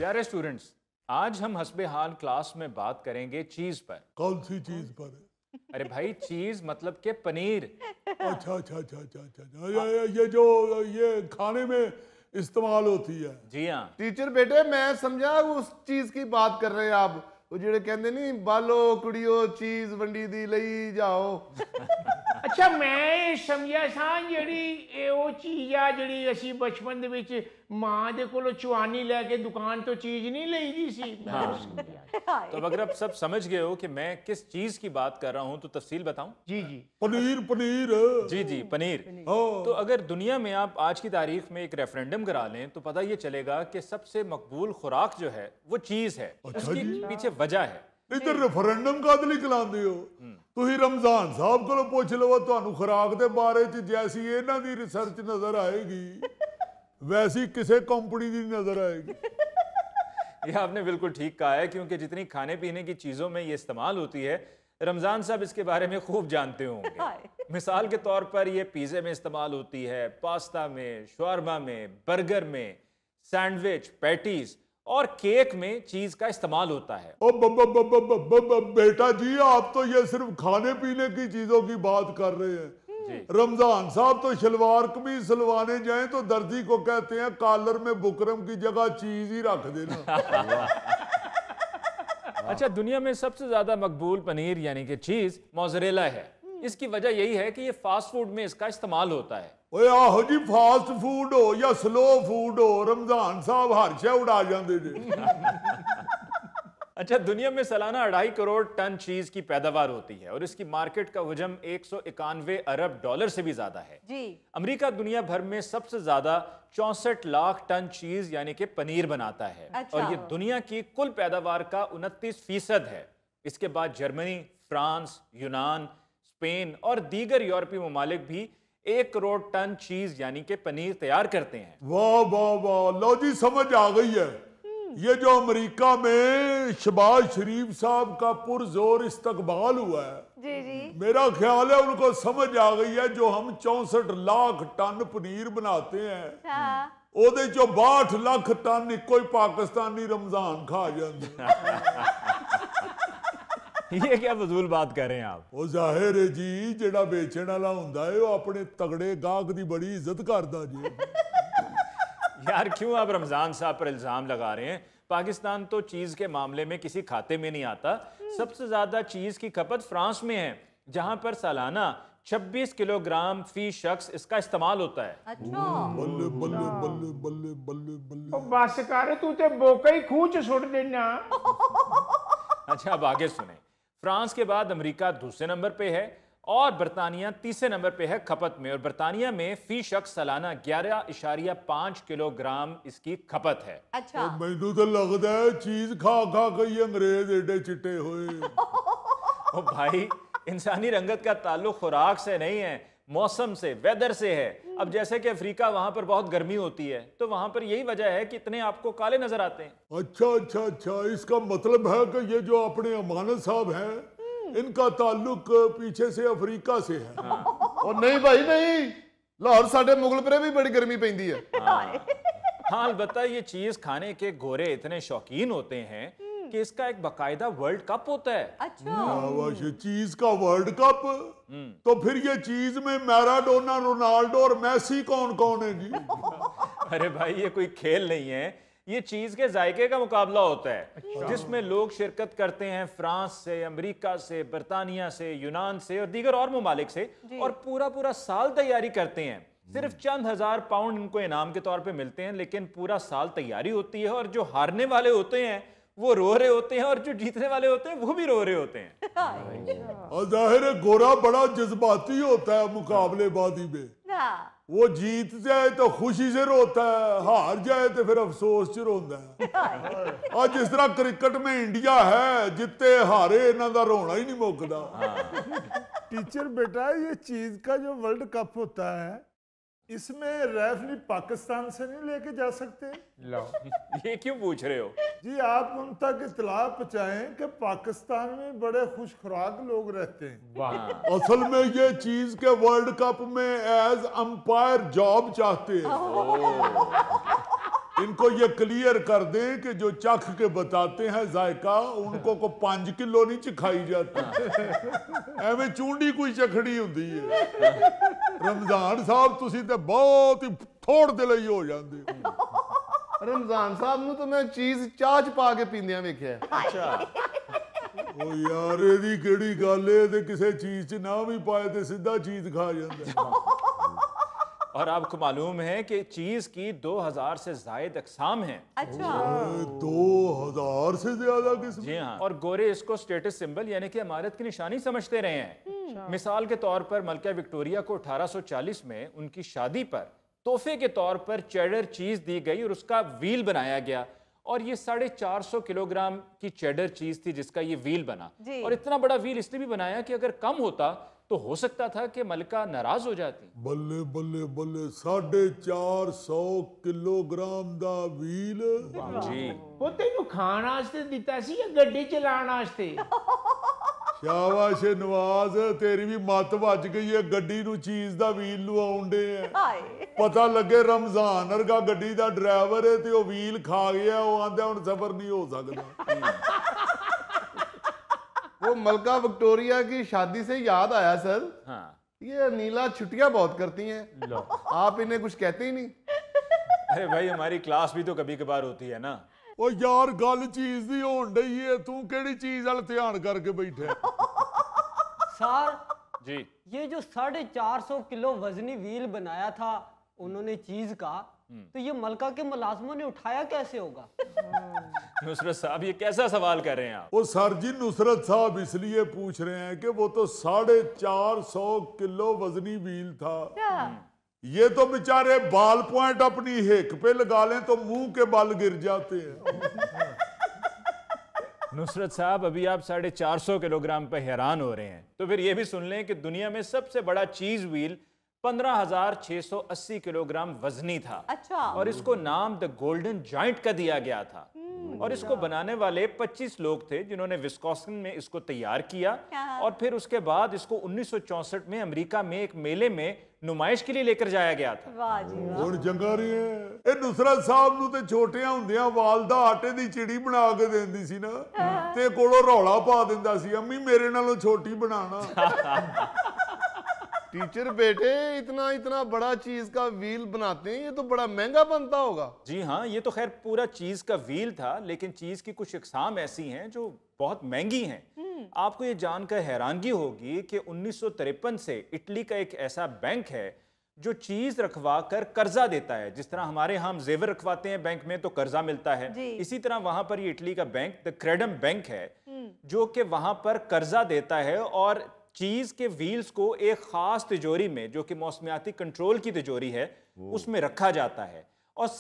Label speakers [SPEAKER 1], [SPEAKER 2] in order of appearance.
[SPEAKER 1] प्यारे स्टूडेंट्स, आज हम हस्बे हाल क्लास में बात करेंगे चीज पर।
[SPEAKER 2] कौन सी चीज पर?
[SPEAKER 1] अरे भाई, चीज मतलब के पनीर।
[SPEAKER 2] अच्छा अच्छा अच्छा अच्छा अच्छा ये जो ये खाने में इस्तेमाल होती है।
[SPEAKER 1] जी हाँ।
[SPEAKER 3] टीचर बेटे मैं समझा उस चीज की बात कर रहे हैं आप, वो जेड़े कहते नहीं बालो कुड़ियो चीज वंडी दी लई जाओ।
[SPEAKER 4] अच्छा मैं समझा सा ਜਿਹੜੀ ਉਹ ਚੀਜ਼ ਆ ਜਿਹੜੀ ਅਸੀਂ ਬਚਪਨ ਦੇ ਵਿੱਚ ਮਾਂ ਦੇ ਕੋਲੋਂ ਚੁਆਨੀ ਲੈ ਕੇ ਦੁਕਾਨ ਤੋਂ ਚੀਜ਼ ਨਹੀਂ ਲਈਦੀ ਸੀ।
[SPEAKER 1] तो अब अगर आप सब समझ गए हो कि मैं किस चीज की बात कर रहा हूं तो तफसील बताऊं।
[SPEAKER 4] जी जी
[SPEAKER 2] पनीर पनीर।
[SPEAKER 1] जी जी, पनीर। तो अगर दुनिया में आप आज की तारीख में एक रेफरेंडम करा लें तो पता ये चलेगा कि सबसे मकबूल खुराक जो है वो चीज है। उसके पीछे वजह है।
[SPEAKER 2] इधर रेफरेंडम कद ਲਈ ਕਲਾਉਂਦੇ ਹੋ ਤੁਸੀਂ? ਰਮਜ਼ਾਨ ਸਾਹਿਬ ਕੋਲੋਂ ਪੁੱਛ ਲਵੋ, ਤੁਹਾਨੂੰ ਖੁਰਾਕ ਦੇ ਬਾਰੇ ਚ ਜੈਸੀ ਇਹਨਾਂ ਦੀ ਰਿਸਰਚ ਨਜ਼ਰ ਆਏਗੀ वैसी किसे कंपनी की नजर आएगी।
[SPEAKER 1] ये आपने बिल्कुल ठीक कहा है, क्योंकि जितनी खाने पीने की चीज़ों में ये इस्तेमाल होती है, रमज़ान साहब इसके बारे में खूब जानते होंगे। मिसाल के तौर पर ये पिज़्ज़े में इस्तेमाल होती है, पास्ता में, शवारमा में, बर्गर में, सैंडविच, पैटीज और केक में चीज़ का इस्तेमाल होता है।
[SPEAKER 2] ओ बेटा जी, आप तो ये सिर्फ खाने पीने की चीजों की बात कर रहे हैं। रमजान साहब तो शलवार कमीज सिलवाने जाएं तो दर्जी को कहते हैं कॉलर में बुकरम की जगह चीज ही रख देना।
[SPEAKER 1] अच्छा, दुनिया में सबसे ज्यादा मकबूल पनीर यानी कि चीज मोज़रेला है। इसकी वजह यही है कि ये फास्ट फूड में इसका इस्तेमाल होता है।
[SPEAKER 2] ओए आहो जी, फास्ट फूड हो या स्लो फूड हो, रमजान साहब हर शे उड़ा जाते थे।
[SPEAKER 1] अच्छा, दुनिया में सालाना 2.5 करोड़ टन चीज की पैदावार होती है और इसकी मार्केट का हजम 191 अरब डॉलर से भी ज्यादा है। जी। अमेरिका दुनिया भर में सबसे ज्यादा 64 लाख टन चीज यानी कि पनीर बनाता है। अच्छा। और ये दुनिया की कुल पैदावार का 29% है। इसके बाद जर्मनी, फ्रांस, यूनान, स्पेन और दीगर यूरोपीय ममालिक भी 1 करोड़ टन चीज यानी कि पनीर तैयार करते हैं।
[SPEAKER 2] वाह वाह वाह, लो जी समझ आ गई है। ये जो अमेरिका में शहबाज शरीफ साहब का पुरजोर इस्तकबाल हुआ है, जी जी, मेरा ख्याल है उनको समझ आ गई है जो हम 64 लाख टन पनीर बनाते हैं, ओदे चो 62 लाख टन कोई पाकिस्तानी रमजान खा जाता।
[SPEAKER 1] ये क्या फजूल बात कर रहे हैं आप?
[SPEAKER 2] वो जाहिर है जी, जेड़ा बेचने वाला हुंदा है वो अपने तगड़े गाहक दी बड़ी इज्जत करदा जी।
[SPEAKER 1] यार क्यों आप रमजान साहब पर इल्जाम लगा रहे हैं? पाकिस्तान तो चीज के मामले में किसी खाते में नहीं आता। सबसे ज्यादा चीज की खपत फ्रांस में है, जहां पर सालाना 26 किलोग्राम फी शख्स इसका इस्तेमाल होता है। अच्छा।
[SPEAKER 2] बल्ले बल्ले बल्ले बल्ले बल्ले बल्ले।
[SPEAKER 4] बस कर, तू ते बोका ही खूह च सुट देना।
[SPEAKER 1] अच्छा, अब आगे सुने। फ्रांस के बाद अमेरिका दूसरे नंबर पे है और बरतानिया तीसरे नंबर पे है खपत में। और बरतानिया में फी शख्स सालाना 11.5 किलोग्राम इसकी खपत है। अच्छा।
[SPEAKER 2] मैनू तो लगता है चीज खा खा के ये अंग्रेज एडे चिट्टे हुए।
[SPEAKER 1] ओ भाई, इंसानी रंगत का ताल्लुक खुराक से नहीं है, मौसम से, वेदर से है। अब जैसे कि अफ्रीका, वहां पर बहुत गर्मी होती है तो वहां पर यही वजह है कि इतने आपको काले नजर आते हैं।
[SPEAKER 2] अच्छा अच्छा अच्छा, इसका मतलब है कि ये जो अपने अमानत साहब हैं, इनका ताल्लुक पीछे से अफ्रीका से है।
[SPEAKER 3] हाँ। और नहीं भाई नहीं, लाहौर साढ़े मुगलपुरे भी बड़ी गर्मी पैंदी है।
[SPEAKER 1] हाँ, अलबत्ता ये चीज खाने के गोरे इतने शौकीन होते हैं कि इसका एक बाकायदा वर्ल्ड कप होता है।
[SPEAKER 2] अच्छा। चीज का वर्ल्ड कप? तो फिर ये चीज में मैराडोना, रोनाल्डो और मेसी कौन कौन है जी?
[SPEAKER 1] अरे भाई, ये कोई खेल नहीं है, ये चीज के जायके का मुकाबला होता है। जिसमें लोग शिरकत करते हैं फ्रांस से, अमेरिका से, बरतानिया से, यूनान से और दीगर और ममालिक से, और पूरा पूरा साल तैयारी करते हैं। सिर्फ चंद हजार पाउंड इनको इनाम के तौर पे मिलते हैं, लेकिन पूरा साल तैयारी होती है। और जो हारने वाले होते हैं वो रो रहे होते हैं और जो जीतने वाले होते हैं वो भी रो रहे होते हैं।
[SPEAKER 2] और जाहिर है गोरा बड़ा जज्बाती होता है मुकाबलेबाजी में। वो जीत जाए तो खुशी से रोता है, हार जाए तो फिर अफसोस च रोंदा है। और जिस तरह क्रिकेट में इंडिया है, जितने हारे इन्हां दा रोना ही नहीं मुकदा।
[SPEAKER 5] टीचर बेटा, ये चीज का जो वर्ल्ड कप होता है, इसमें रेफरी पाकिस्तान से नहीं लेके जा सकते?
[SPEAKER 1] लो, ये क्यों पूछ रहे हो?
[SPEAKER 5] जी, आप उन तक इत्तला पहुंचाएं कि पाकिस्तान में बड़े खुश खुराक लोग रहते हैं।
[SPEAKER 2] असल में ये चीज के वर्ल्ड कप में एज अंपायर जॉब चाहते हैं। इनको ये क्लियर कर दें कि जो चख के बताते हैं जायका उनको को 5 किलो नहीं चखाई जाती एवं चूंडी कोई चखड़ी होंदी है रमजान साहब तुसी ते बहुत ही थोड़ दे लई हो जांदे
[SPEAKER 3] रमजान साहब ਨੂੰ तो मैं चीज चाह च पा के पींदियां वेखिया
[SPEAKER 1] अच्छा
[SPEAKER 2] ओ यार एदी केड़ी गल है ते किसे चीज च ना भी पाए ते सीधा चीज खा जांदा
[SPEAKER 1] और आपको मालूम है कि चीज की 2000 से जायद अक़साम हैं।
[SPEAKER 6] अच्छा
[SPEAKER 2] 2000 से ज्यादा किस्म।
[SPEAKER 1] जी हाँ, और गोरे इसको स्टेटस सिंबल यानी कि अमारत की निशानी समझते रहे हैं। मिसाल के तौर पर मलका विक्टोरिया को 1840 में उनकी शादी पर तोहफे के तौर पर चेडर चीज दी गई और उसका व्हील बनाया गया और ये 450 किलोग्राम की चेडर चीज थी जिसका ये व्हील बना। और इतना बड़ा व्हील इसलिए भी बनाया कि अगर कम होता तो हो सकता था कि मलका नाराज हो जाती।
[SPEAKER 2] बल्ले बल्ले बल्ले 450 किलोग्राम दा व्हील
[SPEAKER 1] जी
[SPEAKER 4] वो तेनू खाण वास्ते दिता सी या गड्डी चलाण वास्ते?
[SPEAKER 2] शाबाश नवाज तेरी भी मत बच गई है गड्डी नू चीज दा व्हील लवाउण दे है पता लगे रमजान वर्गा गड्डी दा ड्राइवर है ते ओ व्हील खा गया ओ आंदा हुण सफर नहीं हो सकदा।
[SPEAKER 3] वो मलका विक्टोरिया की शादी से याद आया सर।
[SPEAKER 1] हाँ
[SPEAKER 3] ये नीला छुट्टियां बहुत करती हैं आप इन्हें कुछ कहते ही नहीं।
[SPEAKER 1] अरे भाई हमारी क्लास भी तो कभी कभार होती है ना।
[SPEAKER 2] ओ यार गल चीज दी होण डई है तू केड़ी चीज वाल ध्यान करके बैठे
[SPEAKER 7] सर
[SPEAKER 1] जी
[SPEAKER 7] ये जो 450 किलो वजनी व्हील बनाया था उन्होंने चीज का तो ये मलका के मुलाजमों ने उठाया कैसे होगा?
[SPEAKER 1] नुसरत साहब ये कैसा सवाल कर रहे हैं आप?
[SPEAKER 2] ओ सर जी नुसरत साहब इसलिए पूछ रहे हैं कि वो तो 450 किलो वजनी व्हील था ये तो बेचारे बाल पॉइंट अपनी हिक पे लगा लें तो मुंह के बाल गिर जाते हैं।
[SPEAKER 1] नुसरत साहब अभी आप 450 किलोग्राम पे हैरान हो रहे हैं तो फिर ये भी सुन लें कि दुनिया में सबसे बड़ा चीज व्हील 15,680 किलोग्राम वजनी था।
[SPEAKER 6] अच्छा
[SPEAKER 1] और इसको नाम द गोल्डन जॉइंट का दिया गया था और इसको बनाने वाले 25 लोग थे जिन्होंने विस्कॉन्सिन में इसको तैयार किया और फिर उसके बाद इसको 1964 में अमेरिका में एक मेले में नुमाइश के लिए लेकर जाया गया था।
[SPEAKER 6] वाह जी वाह।
[SPEAKER 2] ਹੁਣ ਚੰਗਾ ਰਹੀ ਹੈ ਇਹ ਨੁਸਰਤ ਸਾਹਿਬ ਨੂੰ ਤੇ ਛੋਟਿਆਂ ਹੁੰਦਿਆਂ ਵਾਲਦਾ ਆਟੇ ਦੀ ਚਿੜੀ ਬਣਾ ਕੇ ਦਿੰਦੀ ਸੀ ਨਾ ਤੇ ਕੋਲੋਂ ਰੌਲਾ ਪਾ ਦਿੰਦਾ ਸੀ ਅੰਮੀ ਮੇਰੇ ਨਾਲੋਂ ਛੋਟੀ ਬਣਾਣਾ।
[SPEAKER 3] टीचर बेटे इतना इतना बड़ा चीज का व्हील बनाते हैं ये तो बड़ा महंगा बनता होगा।
[SPEAKER 1] जी हाँ ये तो खैर पूरा चीज का व्हील था लेकिन चीज की कुछ अक़साम ऐसी हैं जो बहुत महंगी हैं। आपको ये जानकर हैरानगी होगी कि 1953 से इटली का एक ऐसा बैंक है जो चीज रखवा कर कर्जा देता है। जिस तरह हमारे यहाँ हम जेवर रखवाते हैं बैंक में तो कर्जा मिलता है इसी तरह वहां पर ये इटली का बैंक द क्रेडम बैंक है जो कि वहां पर कर्जा देता है और चीज के व्हील्स को एक खास तिजोरी में जो कि मौसमियाती कंट्रोल की तिजोरी है उसमें रखा जाता है।